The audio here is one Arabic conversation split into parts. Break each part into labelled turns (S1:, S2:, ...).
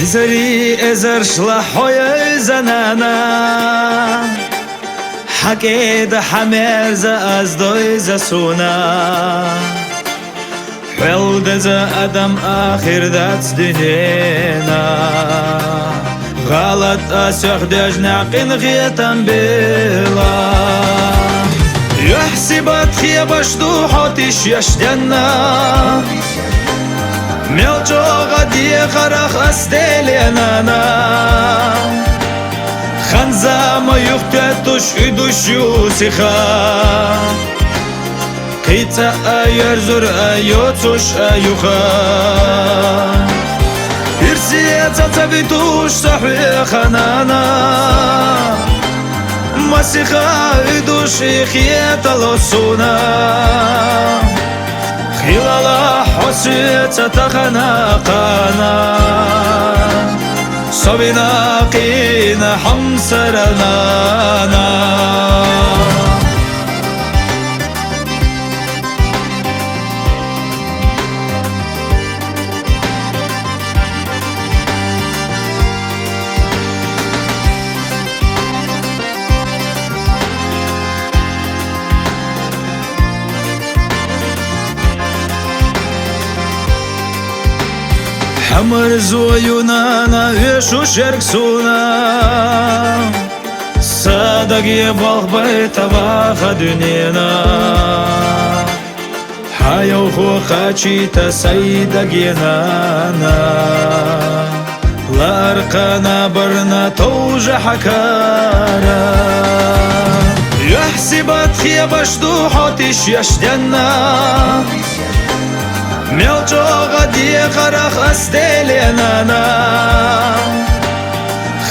S1: زري ازر شلحوي زنانا حكيد حمير زا ازدوي زا سونا حلد زا ادم اخر ذات دنينا غلط اسيخ دجنا قن غيتم بلا يحسبت خيبش دوحوتش يشدنا ملجوغ دي غرخ استيلينانا خنزا ما يختتش ادوش يوسخا قيتا ايرزر ايوتش ايوخا ارسيتا تبيتوش صحي خنانا مسيخا ادوش خيتا لوسونا خلال حسيت تخناقنا صبنا قينا حمسرنا حمر زويونانا يشو شركسونا صادق يبغ بيت باخ دنينا حيو خو خاتشي تسيدق ينانا لارقنا برنا توج حكارا يحسبت خيبش دوحوتش يشدنا ملجوغ دي غرخ استيلينانا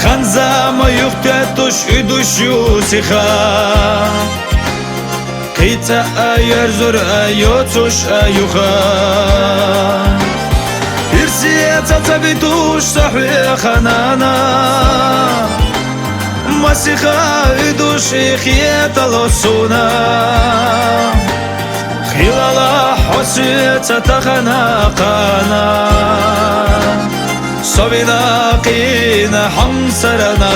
S1: خنزا ما يختتش ادوش يوسخا قيتا ايرزر ايوتش ايوخا ارسيتا تبيتوش صحي خنانا مسيخا ادوش خيتا لوسونا خلال حسيت تخناقنا صبنا قينا حمسرنا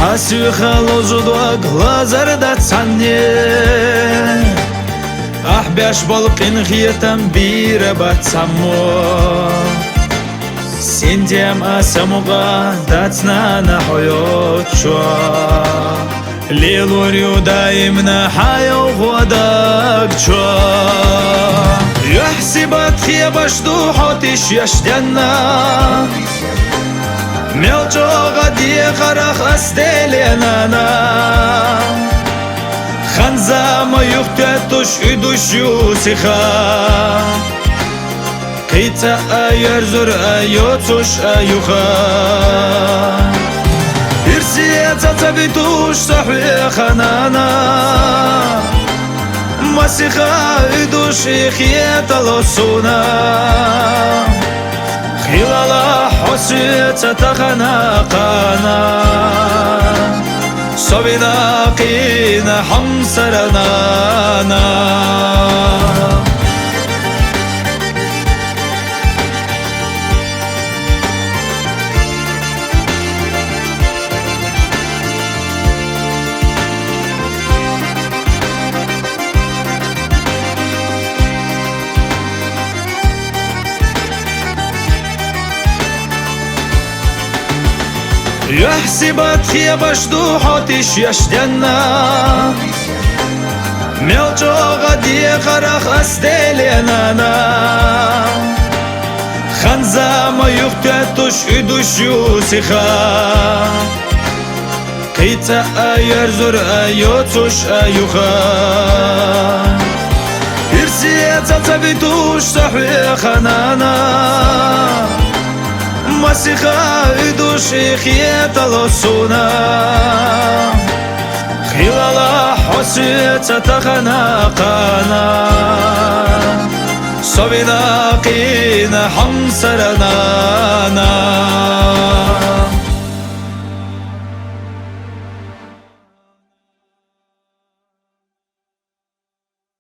S1: حاسي خلوزو دوغ لازر دا تسعني أحباش بالقين خيتم بير باتسمو سنديم أسموغا داتنا نحيوت شو ليلوريو دايمنا حيو غوداك شو يحسبت خيبش دوحوتش يشدنا ملجوغ دي غرخ استيلينانا خنزا ما يختتش ادوش يوسخا قيتا ايرزر ايوتش ايوخا ارسيتا تبيتوش صحي خنانا مسيخا ادوش خيتا لوسونا خلال حسيت تخناقنا صبنا قينا حمسرنا يحسبت خيبش دوحوتش يشدنا ملجوغ دي غرخ استيلينانا خنزا ما يختتش ادوش يوسخا قيتا ايرزر ايوتش ايوخا ارسيتا تبيتوش صحي خنانا مسيخا ادوش خيتا لوسونا خلال حسيت تخناقنا صبنا قين حمصرنا